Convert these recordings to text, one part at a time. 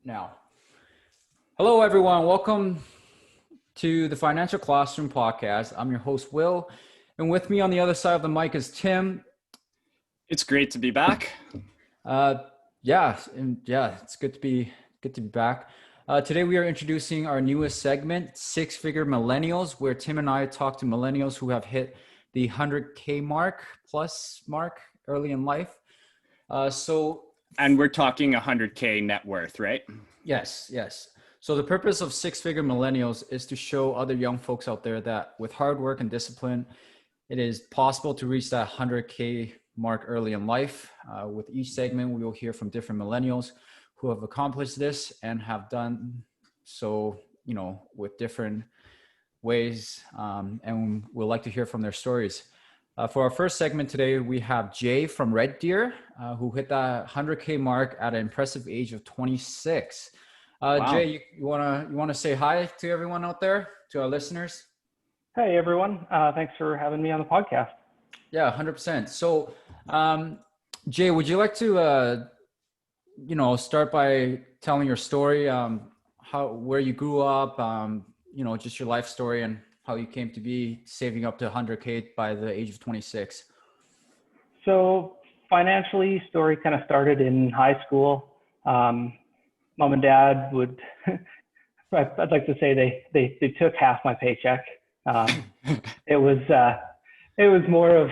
Now, hello everyone. Welcome to the Financial Classroom Podcast. I'm your host, Will, and with me on the other side of the mic is Tim. It's great to be back. It's good to be back. Today we are introducing our newest segment, Six Figure Millennials, where Tim and I talk to millennials who have hit the 100K plus mark early in life. And we're talking 100K net worth, right? Yes. So the purpose of Six Figure Millennials is to show other young folks out there that with hard work and discipline, it is possible to reach that 100K mark early in life. With each segment, we will hear from different millennials who have accomplished this and have done so, with different ways. And we'd like to hear from their stories. For our first segment today, we have Jay from Red Deer, who hit that 100K mark at an impressive age of 26. Wow. Jay, you wanna say hi to everyone out there, to our listeners? Hey everyone, thanks for having me on the podcast. Yeah, 100%. So, Jay, would you like to, start by telling your story, where you grew up, just your life story and how you came to be saving up to 100K by the age of 26? So financially, story kind of started in high school. Mom and dad would, I'd like to say they took half my paycheck. It was more of,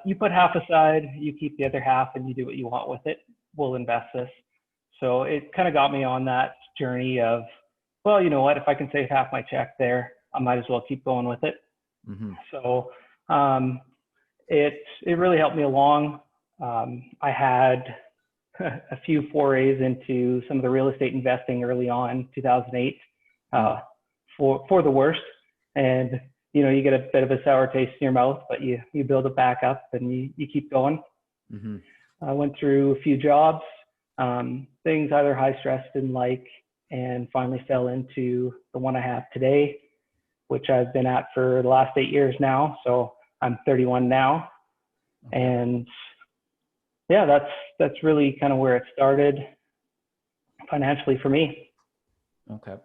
you put half aside, you keep the other half and you do what you want with it. We'll invest this. So it kind of got me on that journey of, well, you know what, if I can save half my check there, I might as well keep going with it. Mm-hmm. So it really helped me along. I had a few forays into some of the real estate investing early on, 2008, for the worst. And, you get a bit of a sour taste in your mouth, but you build it back up and you keep going. Mm-hmm. I went through a few jobs, things either high stress, didn't like, and finally fell into the one I have today, which I've been at for the last 8 years now. So I'm 31 now. Okay. And yeah, that's really kind of where it started financially for me. Okay.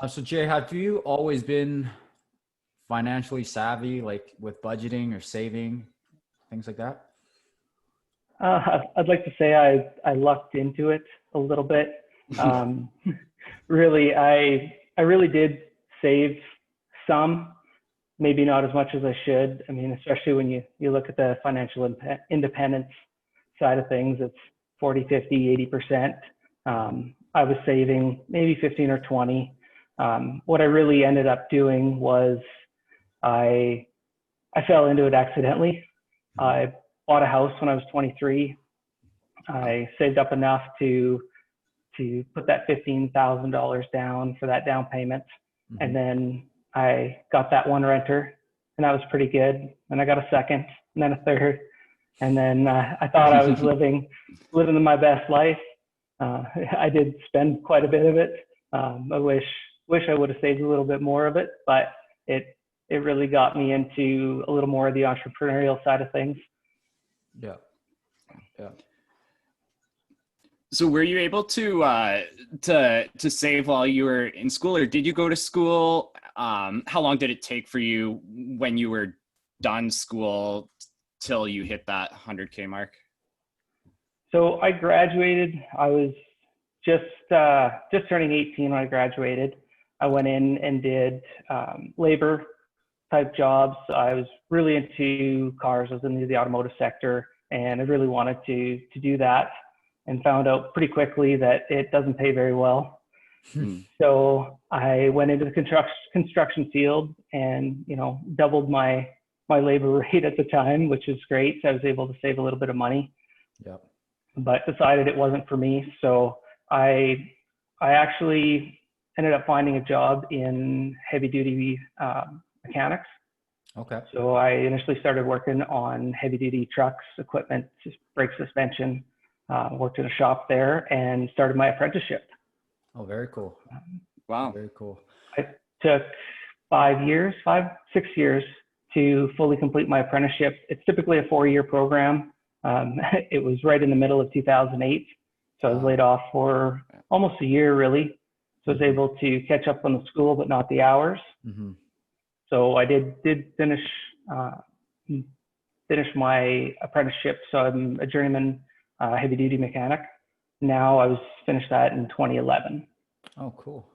So Jay, have you always been financially savvy, like with budgeting or saving, things like that? I'd like to say I lucked into it a little bit. Really, I really did save some, maybe not as much as I should. I mean, especially when you look at the financial independence side of things, it's 40, 50, 80%. I was saving maybe 15 or 20. What I really ended up doing was I fell into it accidentally. I bought a house when I was 23. I saved up enough to put that $15,000 down for that down payment. Mm-hmm. And then I got that one renter and that was pretty good. And I got a second and then a third. And then I thought I was living my best life. I did spend quite a bit of it. I wish I would have saved a little bit more of it, but it really got me into a little more of the entrepreneurial side of things. Yeah. So were you able to save while you were in school, or did you go to school? How long did it take for you when you were done school till you hit that 100K mark? So I graduated. I was just turning 18 when I graduated. I went in and did labor type jobs. I was really into cars. I was into the automotive sector, and I really wanted to do that. And found out pretty quickly that it doesn't pay very well. So I went into the construction field and, doubled my labor rate at the time, which is great. So I was able to save a little bit of money, but decided it wasn't for me. So I actually ended up finding a job in heavy duty mechanics. Okay. So I initially started working on heavy duty trucks, equipment, brake suspension. Worked in a shop there and started my apprenticeship. Oh, very cool. Wow. Very cool. It took 6 years to fully complete my apprenticeship. It's typically a 4-year program. It was right in the middle of 2008. So I was laid off for almost a year, really. So I was able to catch up on the school, but not the hours. Mm-hmm. So I did finish my apprenticeship. So I'm a journeyman heavy duty mechanic. Now I was finished that in 2011. Oh, cool.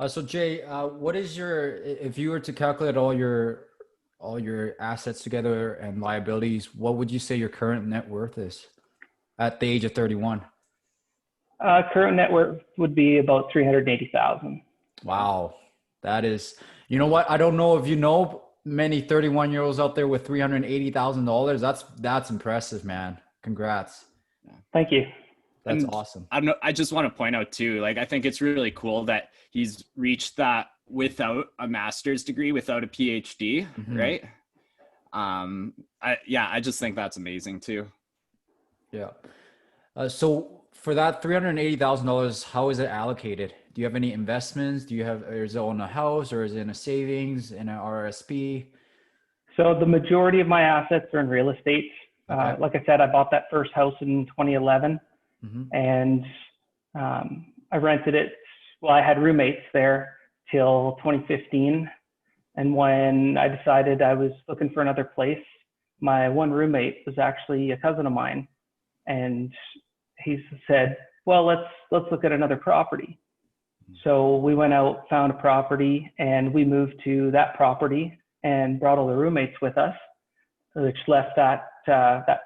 So Jay, what is if you were to calculate all your assets together and liabilities, what would you say your current net worth is at the age of 31? Current net worth would be about 380,000. Wow. That is, you know what? I don't know if you know many 31-year-olds out there with $380,000. That's impressive, man. Congrats. Thank you. That's And awesome. I don't know. I just want to point out too, like, I think it's really cool that he's reached that without a master's degree, without a PhD, right? I just think that's amazing too. Yeah. So for that $380,000, how is it allocated? Do you have any investments? Is it on a house or is it in a savings, in an RSP? So the majority of my assets are in real estate. Okay. Like I said, I bought that first house in 2011 and I rented it. Well, I had roommates there till 2015. And when I decided I was looking for another place, my one roommate was actually a cousin of mine. And he said, well, let's look at another property. So we went out, found a property, and we moved to that property and brought all the roommates with us, which left that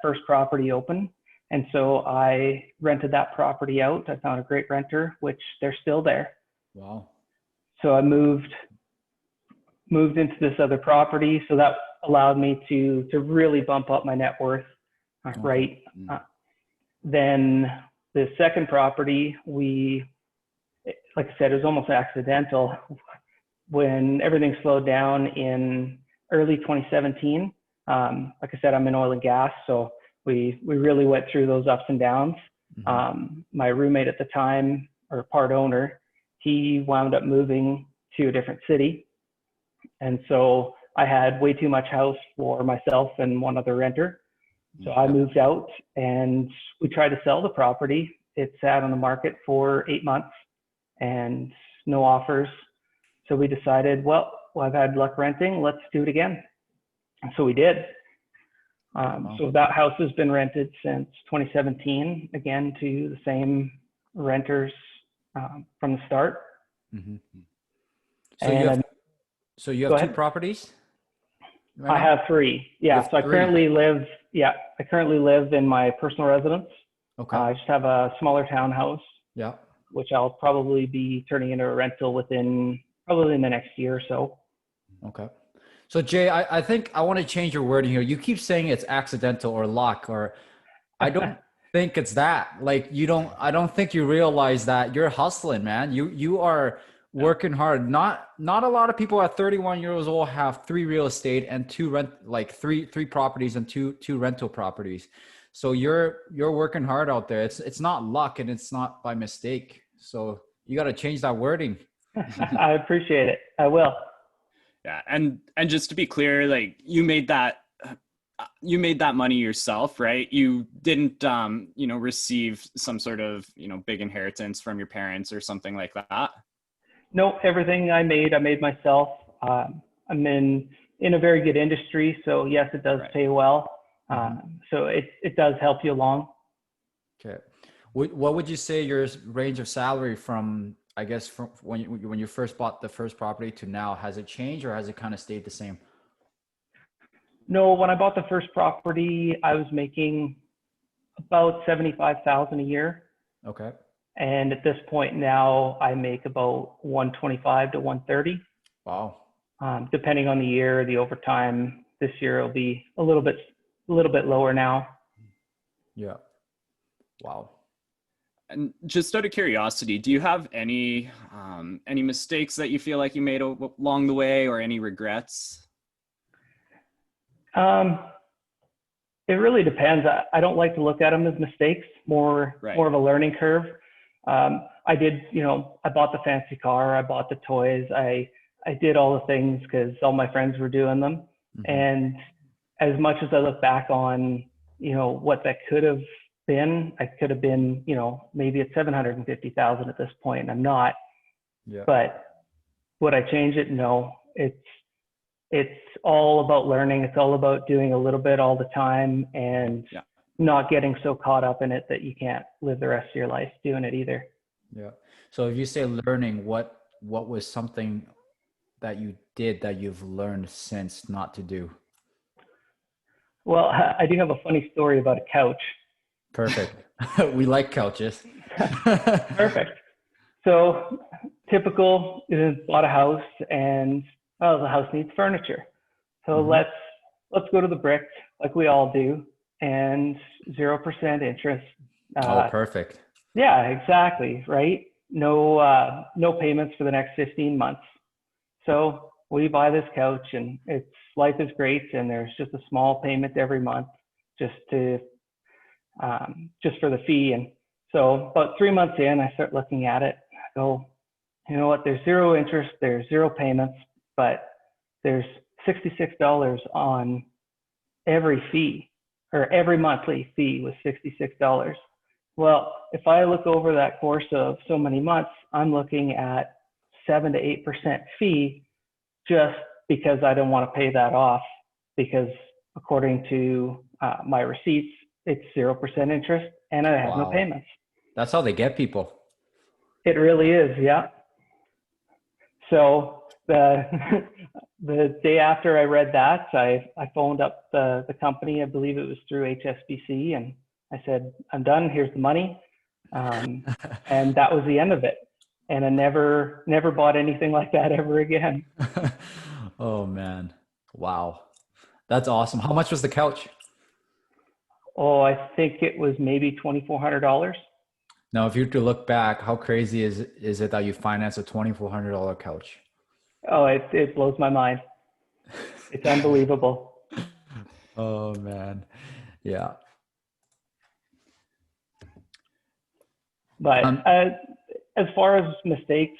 first property open. And so I rented that property out. I found a great renter, which they're still there. Wow. So I moved into this other property. So that allowed me to really bump up my net worth, right? Then the second property, like I said, it was almost accidental. When everything slowed down in early 2017, like I said, I'm in oil and gas, so we really went through those ups and downs. My roommate at the time, or part owner, he wound up moving to a different city. And so I had way too much house for myself and one other renter. So I moved out and we tried to sell the property. It sat on the market for 8 months and no offers. So we decided, well, I've had luck renting, let's do it again. And so we did. So that house has been rented since 2017, again, to the same renters from the start. So you have two properties? I have three. Yeah. So I currently live in my personal residence. Okay. I just have a smaller townhouse. Yeah. Which I'll probably be turning into a rental within probably in the next year or so. Okay. So Jay, I think I want to change your wording here. You keep saying it's accidental or luck, or I don't think it's that. Like I don't think you realize that you're hustling, man. You are working hard. Not a lot of people at 31 years old have three real estate and three properties and two rental properties. So you're working hard out there. It's not luck and it's not by mistake. So you got to change that wording. I appreciate it. I will. Yeah. And just to be clear, like you made that money yourself, right? You didn't, receive some sort of, big inheritance from your parents or something like that. No, everything I made myself. I'm in a very good industry. So yes, it does pay well. So it does help you along. Okay. What would you say your range of salary from when you first bought the first property to now? Has it changed or has it kind of stayed the same? No, when I bought the first property, I was making about $75,000 a year. Okay. And at this point now, I make about 125 to 130. Wow. Depending on the year, the overtime this year will be a little bit lower now. Yeah. Wow. And just out of curiosity, do you have any mistakes that you feel like you made along the way, or any regrets? It really depends. I don't like to look at them as mistakes, more of a learning curve. I did, I bought the fancy car, I bought the toys, I did all the things because all my friends were doing them. And as much as I look back on, what that could have been. I could have been, maybe at 750,000 at this point, and I'm not. Yeah. But would I change it? No. It's all about learning. It's all about doing a little bit all the time, and not getting so caught up in it that you can't live the rest of your life doing it either. Yeah. So if you say learning, what was something that you did that you've learned since not to do? Well, I do have a funny story about a couch. Perfect. We like couches. Perfect. So typical, bought a house, and the house needs furniture. So let's go to the bricks like we all do, and 0% interest. Oh, perfect. Yeah, exactly. Right. No payments for the next 15 months. So we buy this couch, and life is great. And there's just a small payment every month just for the fee. And so about 3 months in, I start looking at it. I go, you know what? There's 0 interest. There's 0 payments, but there's $66 on every fee, or every monthly fee was $66. Well, if I look over that course of so many months, I'm looking at 7 to 8% fee just because I don't want to pay that off, because according to my receipts, it's 0% interest and I have no payments. That's how they get people. It really is, yeah. So the day after I read that, I phoned up the company. I believe it was through HSBC, and I said, I'm done. Here's the money. And that was the end of it. And I never bought anything like that ever again. Oh, man. Wow. That's awesome. How much was the couch? Oh, I think it was maybe $2,400. Now, if you were to look back, how crazy is it that you financed a $2,400 couch? Oh, it blows my mind. It's unbelievable. Oh, man. Yeah. But as far as mistakes,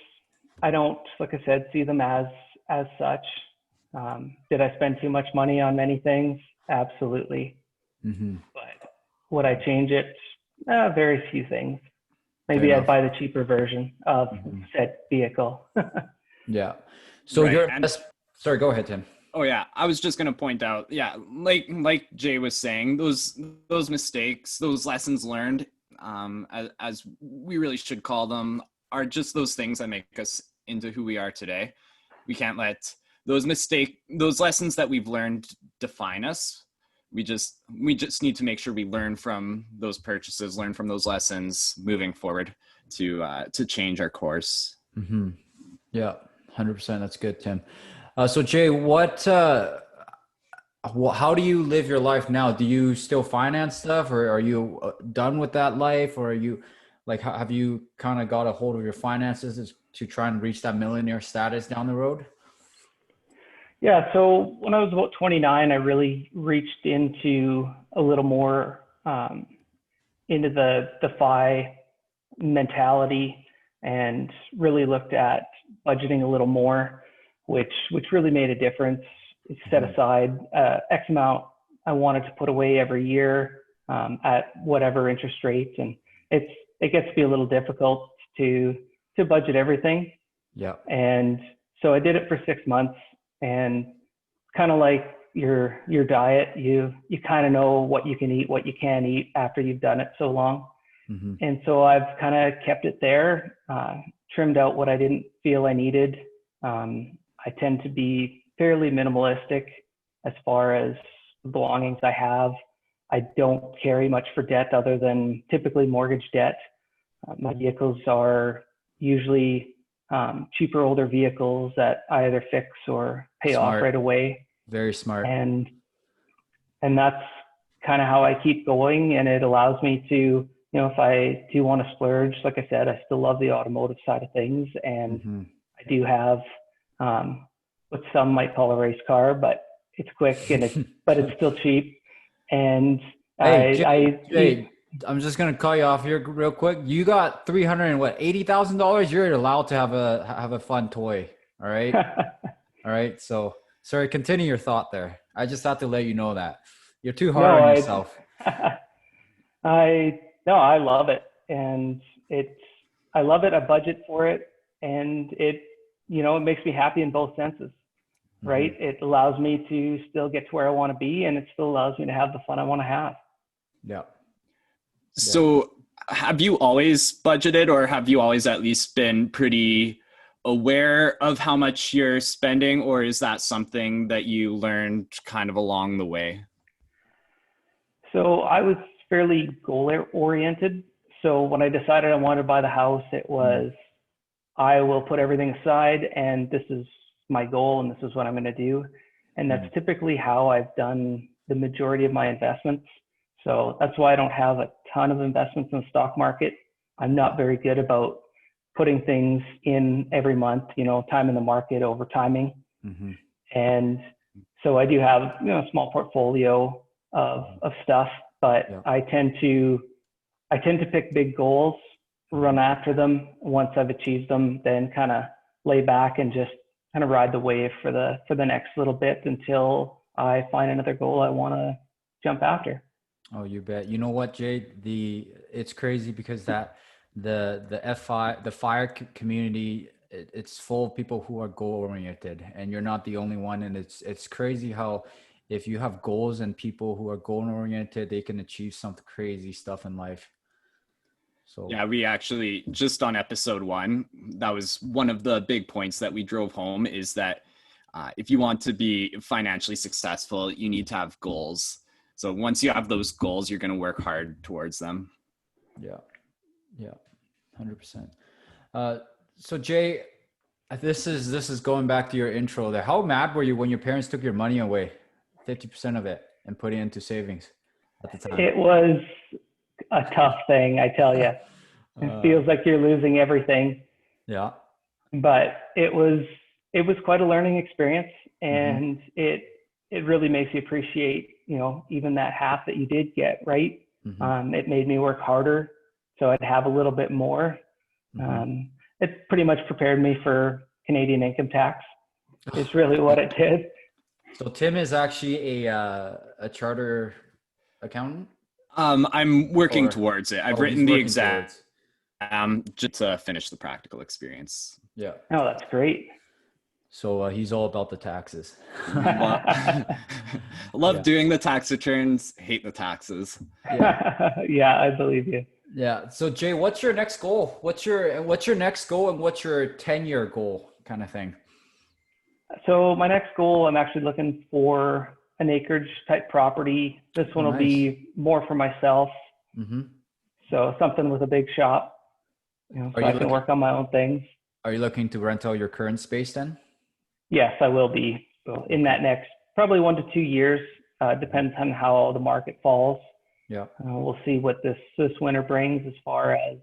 I don't, like I said, see them as such. Did I spend too much money on many things? Absolutely. But would I change it? Very few things. Maybe I'd buy the cheaper version of said vehicle. Yeah. So sorry, go ahead, Tim. Oh yeah, I was just gonna point out, like Jay was saying, those mistakes, those lessons learned, as we really should call them, are just those things that make us into who we are today. We can't let those lessons that we've learned define us. We just need to make sure we learn from those purchases, learn from those lessons moving forward to change our course. Yeah, 100%. That's good, Tim. So Jay, how do you live your life now? Do you still finance stuff, or are you done with that life, or are you have you kind of got a hold of your finances to try and reach that millionaire status down the road? Yeah. So when I was about 29, I really reached into a little more into the FI mentality, and really looked at budgeting a little more, which really made a difference. Set aside X amount I wanted to put away every year at whatever interest rates, and it gets to be a little difficult to budget everything. Yeah. And so I did it for 6 months, and kind of like your diet, you kind of know what you can eat, what you can't eat after you've done it so long. And so I've kind of kept it there, trimmed out what I didn't feel I needed. I tend to be fairly minimalistic as far as the belongings I have. I don't carry much for debt other than typically mortgage debt. My vehicles are usually cheaper, older vehicles that I either fix or pay off right away. Very smart. And that's kind of how I keep going. And it allows me to, if I do want to splurge, like I said, I still love the automotive side of things. And I do have what some might call a race car, but it's quick and but it's still cheap. And Jay, I'm just gonna call you off here real quick. You got $380,000. You're allowed to have a fun toy. All right. All right. So sorry, continue your thought there. I just have to let you know that you're too hard on yourself. No, I love it. And I love it. I budget for it, and it makes me happy in both senses, right? Mm-hmm. It allows me to still get to where I want to be, and it still allows me to have the fun I want to have. Yeah. Yeah. So have you always budgeted, or have you always at least been pretty aware of how much you're spending, or is that something that you learned kind of along the way? So I was fairly goal oriented. So when I decided I wanted to buy the house, it Mm-hmm. was, I will put everything aside and this is my goal and this is what I'm going to do. And that's typically how I've done the majority of my investments. So that's why I don't have a ton of investments in the stock market. I'm not very good about putting things in every month, time in the market over timing. Mm-hmm. And so I do have, a small portfolio of stuff, but Yeah. I tend to pick big goals, run after them. Once I've achieved them, then kind of lay back and just kind of ride the wave for the next little bit until I find another goal I want to jump after. Oh, you bet. You know what, Jay? It's crazy because the fire community, it's full of people who are goal oriented, and you're not the only one. And it's crazy how if you have goals and people who are goal oriented, they can achieve some crazy stuff in life. So Yeah, we actually just on episode 1, that was one of the big points that we drove home, is that if you want to be financially successful, you need to have goals. So once you have those goals, you're going to work hard towards them. yeah, yeah, 100%. Uh, so Jay, this is going back to your intro there. How mad were you when your parents took your money away, 50% of it, and put it into savings at the time? It was a tough thing, I tell you. It Uh, feels like you're losing everything, yeah. but it was quite a learning experience, Mm-hmm. and it really makes you appreciate, even that half that you did get, right? Mm-hmm. It made me work harder, so I'd have a little bit more. Mm-hmm. It pretty much prepared me for Canadian income tax. Is really what it did. So Tim is actually a charter accountant, I'm working or towards it. I've oh, he's written the working exam towards. just to finish the practical experience. Yeah. Oh, that's great. So he's all about the taxes. Love, love Yeah. doing the tax returns, hate the taxes. Yeah. Yeah, I believe you. Yeah. So Jay, what's your next goal? What's your next goal, and what's your 10-year goal kind of thing? So my next goal, I'm actually looking for an acreage type property. This Oh, one will nice. be more for myself. Mm-hmm. So something with a big shop, Are so you I can looking work on my own things. are you looking to rent out your current space then? Yes, I will be. So in Okay. that next probably 1 to 2 years, depends on how the market falls. Yeah. We'll see what this winter brings as far as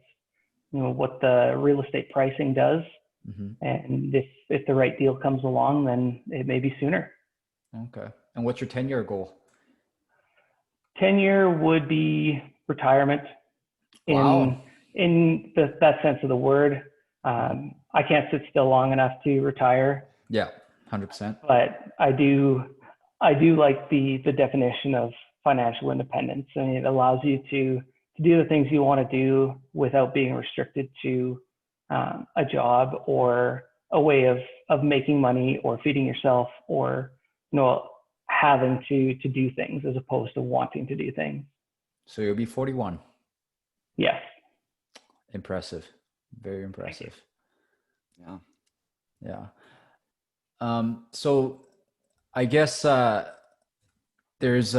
what the real estate pricing does, Mm-hmm. and if the right deal comes along, then it may be sooner. Okay. And what's your 10-year goal? 10-year would be retirement Wow. in that sense of the word. I can't sit still long enough to retire, Yeah. 100%. but I do like the definition of financial independence, and it allows you to do the things you want to do without being restricted to a job or a way of making money or feeding yourself, or having to do things as opposed to wanting to do things. So you'll be 41. Yes. Impressive. Very impressive. Yeah. Yeah. So I guess there's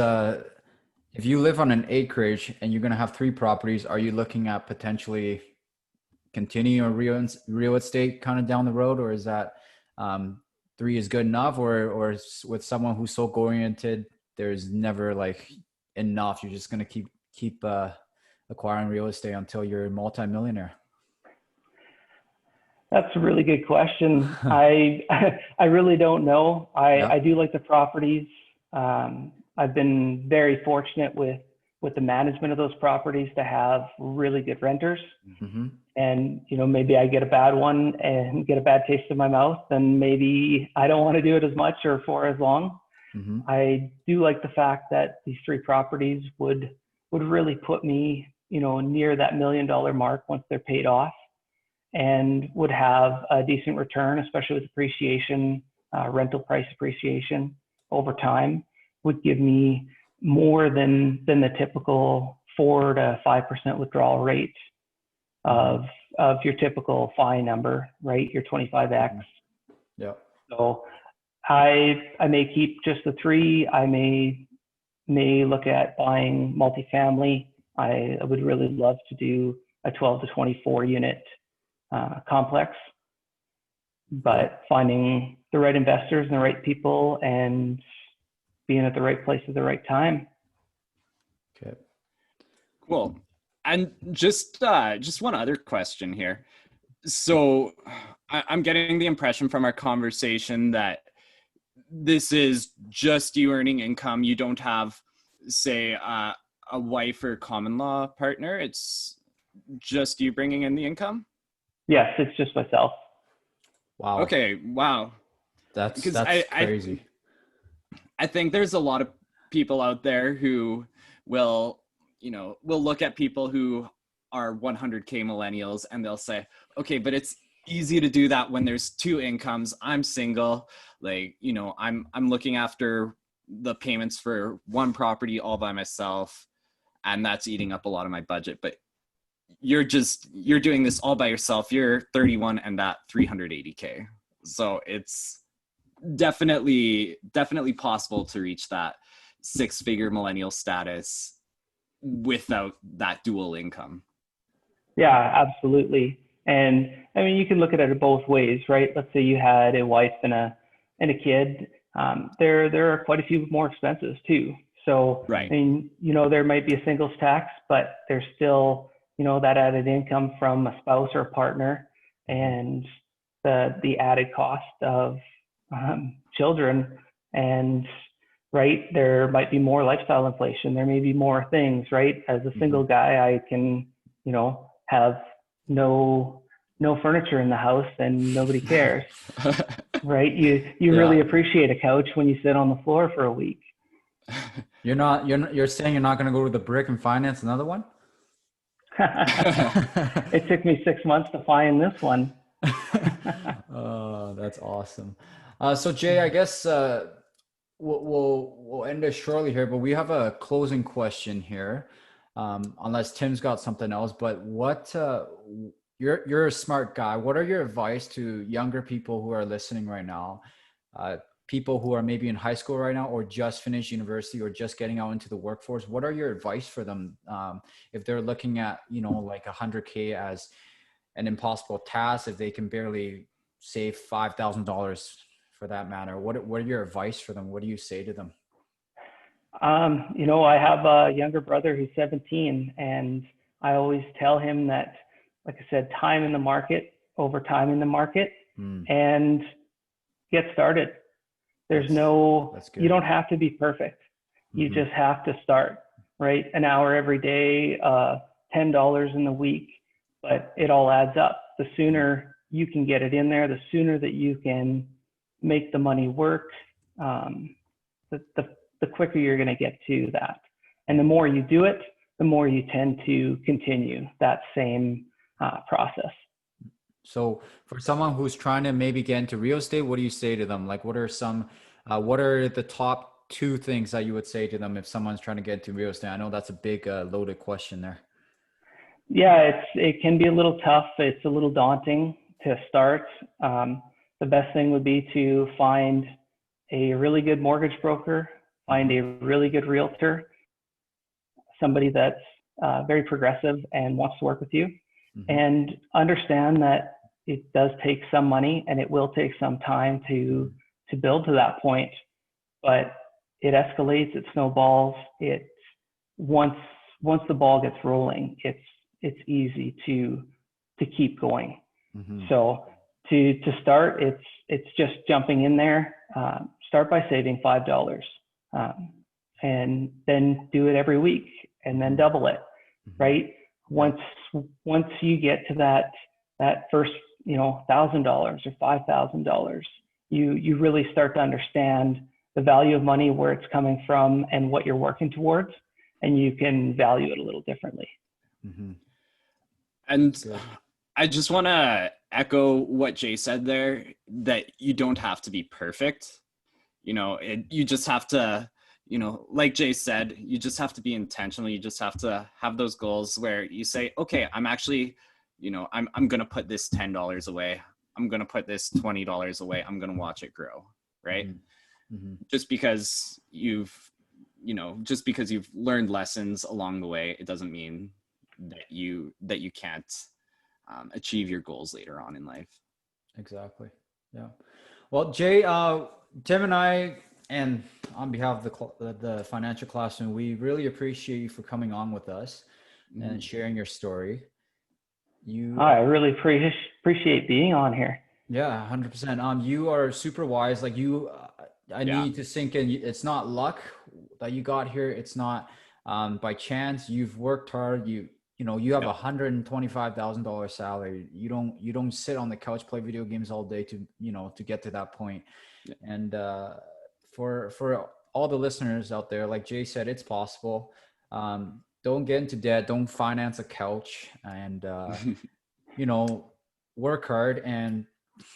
if you live on an acreage and you're going to have 3 properties, are you looking at potentially continuing a real estate kind of down the road, or is that 3 is good enough, or with someone who's so oriented, there's never like enough? You're just going to keep acquiring real estate until you're a multimillionaire. That's a really good question. I really don't know. Yeah. I do like the properties. I've been very fortunate with the management of those properties to have really good renters. Mm-hmm. And maybe I get a bad one and get a bad taste in my mouth, then maybe I don't want to do it as much or for as long. Mm-hmm. I do like the fact that these 3 properties would would really put me, near that $1 million mark once they're paid off, and would have a decent return, especially with appreciation, rental price appreciation over time, would give me more than the typical 4 to 5% withdrawal rate of your typical FI number, right? Your 25X. Yeah. So I may keep just the 3. I may look at buying multifamily. I would really love to do a 12 to 24 unit complex, but finding the right investors and the right people and being at the right place at the right time. Okay. Cool. And just one other question here. So I'm getting the impression from our conversation that this is just you earning income. You don't have, say, a wife or common law partner. It's just you bringing in the income? Yes, it's just myself. Wow. Okay. Wow. That's crazy. I think there's a lot of people out there who will look at people who are 100K millennials and they'll say, okay, but it's easy to do that when there's 2 incomes. I'm single. Like, I'm looking after the payments for one property all by myself, and that's eating up a lot of my budget. But you're doing this all by yourself. You're 31 and at 380K. So it's definitely possible to reach that 6-figure millennial status without that dual income. Yeah, absolutely. And I mean, you can look at it both ways, right? Let's say you had a wife and a kid. There are quite a few more expenses too. So, right. I mean, there might be a singles tax, but there's still, that added income from a spouse or a partner, and the added cost of children. And right, there might be more lifestyle inflation. There may be more things, right? As a single guy, I can, have no furniture in the house and nobody cares, right? You really appreciate a couch when you sit on the floor for a week. You're saying you're not going to go to the brick and finance another one? It took me 6 months to find this one. Oh, that's awesome. So Jay, I guess we'll end it shortly here, but we have a closing question here, unless Tim's got something else. But what you're a smart guy. What are your advice to younger people who are listening right now? People who are maybe in high school right now, or just finished university, or just getting out into the workforce. What are your advice for them if they're looking at like 100K as an impossible task, if they can barely save $5,000 for that matter? What are your advice for them? What do you say to them? I have a younger brother who's 17, and I always tell him that, like I said, time in the market over time in the market, and get started. There's you don't have to be perfect. You just have to start, right? An hour every day, $10 in the week, but it all adds up. The sooner you can get it in there, the sooner that you can make the money work, the quicker you're going to get to that. And the more you do it, the more you tend to continue that same process. So for someone who's trying to maybe get into real estate, what do you say to them? Like, what are the top 2 things that you would say to them if someone's trying to get into real estate? I know that's a big loaded question there. Yeah, it can be a little tough. It's a little daunting to start. The best thing would be to find a really good mortgage broker, find a really good realtor, somebody that's very progressive and wants to work with you, and understand that it does take some money and it will take some time to build to that point, but it escalates, it snowballs. Once the ball gets rolling, it's easy to keep going. So to start, it's just jumping in there. Start by saving $5, and then do it every week, and then double it, right? Once you get to that first, $1,000 or $5,000, you really start to understand the value of money, where it's coming from, and what you're working towards. and you can value it a little differently. Mm-hmm. And Good. I just want to echo what Jay said there, that you don't have to be perfect. You know, you just have to, you know, like Jay said, you just have to be intentional. You just have to have those goals where you say, okay, I'm actually, you know, I'm going to put this $10 away. I'm going to put this $20 away. I'm going to watch it grow. Right. Mm-hmm. Mm-hmm. Just because just because you've learned lessons along the way, it doesn't mean that you can't achieve your goals later on in life. Exactly. Yeah. Well, Jay, Tim and I, and on behalf of the financial classroom, we really appreciate you for coming on with us and sharing your story. I really appreciate being on here. Yeah, 100%. You are super wise. Like I need to sink in. It's not luck that you got here. It's not by chance. You've worked hard. You have $125,000 salary. You don't sit on the couch, play video games all day to get to that point. Yeah. And for all the listeners out there, like Jay said, it's possible. Don't get into debt. Don't finance a couch, and work hard. And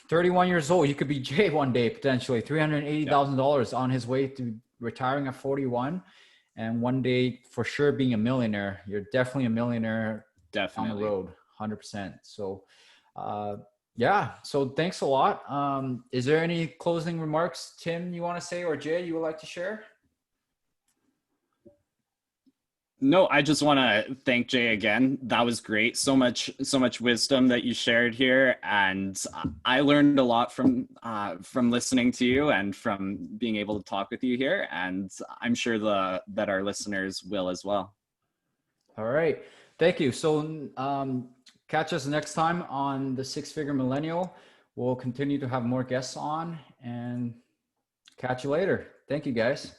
31 years old, you could be Jay one day, potentially $380,000 on his way to retiring at 41. And one day for sure being a millionaire. You're definitely a millionaire Definitely. on the road, 100%. So, so thanks a lot. Is there any closing remarks, Tim, you want to say, or Jay, you would like to share? No, I just want to thank Jay again. That was great. So much wisdom that you shared here, and I learned a lot from listening to you and from being able to talk with you here. And I'm sure that our listeners will as well. All right, thank you. So catch us next time on the Six Figure Millennial. We'll continue to have more guests on, and catch you later. Thank you, guys.